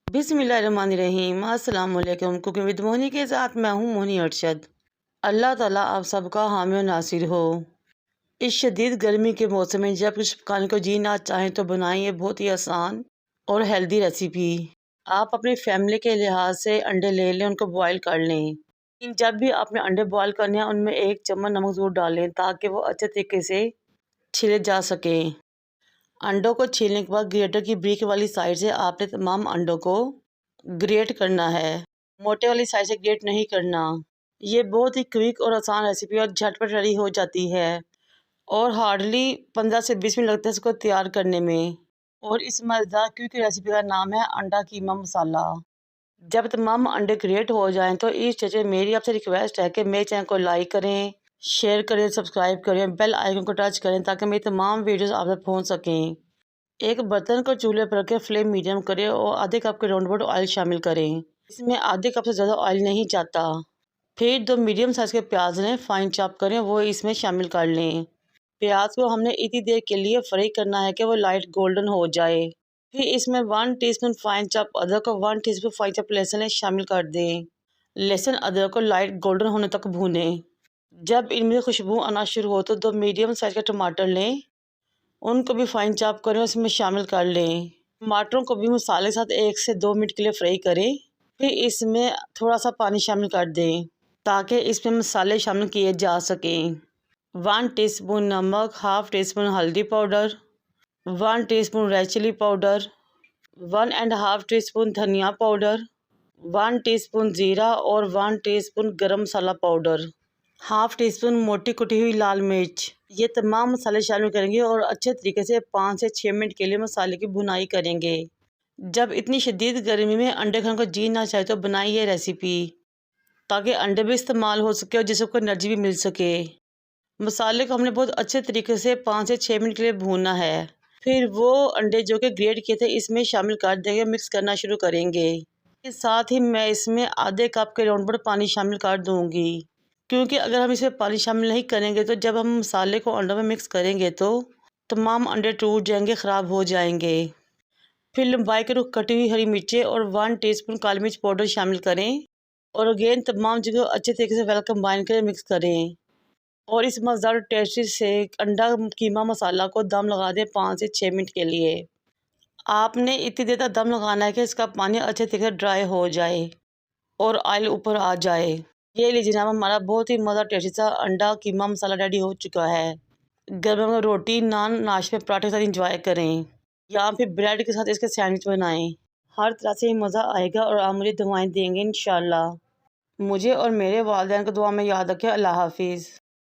बिस्मिल्लाहिर्रहमानिर्रहीम। अस्सलाम वालेकुम। कुकिंग विद मोहनी के साथ मैं हूँ मोहनी अरशद। अल्लाह ताला आप सबका हामी और नासिर हो। इस शदीद गर्मी के मौसम में जब कुछ खाने को जी ना चाहें तो बनाएं ये बहुत ही आसान और हेल्दी रेसिपी। आप अपनी फैमिली के लिहाज से अंडे ले लें, उनको बॉयल कर लें। लेकिन जब भी आपने अंडे बॉयल करने हैं उनमें 1 चम्मच नमक ज़रूर डालें ताकि वो अच्छे तरीके से छिले जा सकें। अंडों को छीलने के बाद ग्रेटर की ब्रिक वाली साइड से आपने तमाम अंडों को ग्रेट करना है, मोटे वाली साइड से ग्रेट नहीं करना। ये बहुत ही क्विक और आसान रेसिपी और झटपट रेडी हो जाती है और हार्डली 15 से 20 मिनट लगते हैं इसको तैयार करने में। और इस मज़ेदार क्विक रेसिपी का नाम है अंडा कीमा मसाला। जब तमाम अंडे ग्रेट हो जाएं तो इस स्टेज में मेरी आपसे रिक्वेस्ट है कि मेरे चैनल को लाइक करें, शेयर करें, सब्सक्राइब करें, बेल आइकन को टच करें ताकि मेरी तमाम वीडियोस आप तक पहुंच सकें। एक बर्तन को चूल्हे पर रखें, फ्लेम मीडियम करें और आधे कप के राउंड अबाउट ऑयल शामिल करें। इसमें आधे कप से ज़्यादा ऑयल नहीं जाता। फिर 2 मीडियम साइज़ के प्याज लें, फाइन चॉप करें, वो इसमें शामिल कर लें। प्याज को हमने इतनी देर के लिए फ्राई करना है कि वो लाइट गोल्डन हो जाए। फिर इसमें 1 टीस्पून फाइन चॉप अदरक और 1 टीस्पून फाइन चॉप लहसुन शामिल कर दें। लहसुन अदरक को लाइट गोल्डन होने तक भूनें। जब इनमें खुशबू आना शुरू हो तो 2 मीडियम साइज़ के टमाटर लें, उनको भी फाइन चॉप करें, उसमें शामिल कर लें। टमाटरों को भी मसाले के साथ 1 से 2 मिनट के लिए फ्राई करें। फिर इसमें थोड़ा सा पानी शामिल कर दें ताकि इसमें मसाले शामिल किए जा सकें। 1 टीस्पून नमक, हाफ़ टीस्पून हल्दी powder, 1 teaspoon red chilli powder, 1 and half teaspoon धनिया पाउडर, 1 टीस्पून ज़ीरा और 1 टीस्पून गरम मसाला पाउडर, हाफ़ टीस्पून मोटी कुटी हुई लाल मिर्च। ये तमाम मसाले शामिल करेंगे और अच्छे तरीके से 5 से 6 मिनट के लिए मसाले की भुनाई करेंगे। जब इतनी शदीद गर्मी में अंडे खाने को जी ना चाहे तो बनाइए ये रेसिपी ताकि अंडे भी इस्तेमाल हो सके और जिसको एनर्जी भी मिल सके। मसाले को हमने बहुत अच्छे तरीके से 5 से 6 मिनट के लिए भूनना है। फिर वो अंडे जो कि ग्रेट किए थे इसमें शामिल कर देंगे, मिक्स करना शुरू करेंगे। इसके साथ ही मैं इसमें आधे कप के राउंड पर पानी शामिल कर दूँगी, क्योंकि अगर हम इसमें पानी शामिल नहीं करेंगे तो जब हम मसाले को अंडों में मिक्स करेंगे तो तमाम अंडे टूट जाएंगे, ख़राब हो जाएंगे। फिर लंबाई के रुख कटी हुई हरी मिर्चें और 1 टीस्पून काली मिर्च पाउडर शामिल करें और अगेन तमाम जगह अच्छे तरीके से वेल कंबाइन करें, मिक्स करें और इस मज़ेदार टेस्टी से अंडा कीमा मसाला को दम लगा दें 5 से 6 मिनट के लिए। आपने इतनी देर तक दम लगाना है कि इसका पानी अच्छे तरीके से ड्राई हो जाए और ऑयल ऊपर आ जाए। ये लीजिए जनाब, हमारा बहुत ही मज़ा टेस्टी सा अंडा कीमा मसाला रेडी हो चुका है। गर्म में रोटी, नान, नाश्ते में पराठे के साथ इंजॉय करें या फिर ब्रेड के साथ इसके सैंडविच बनाएं। हर तरह से मज़ा आएगा और आप मुझे दुआएं देंगे इंशाल्लाह। मुझे और मेरे वालिदैन को दुआ में याद रखें। अल्लाह हाफिज़।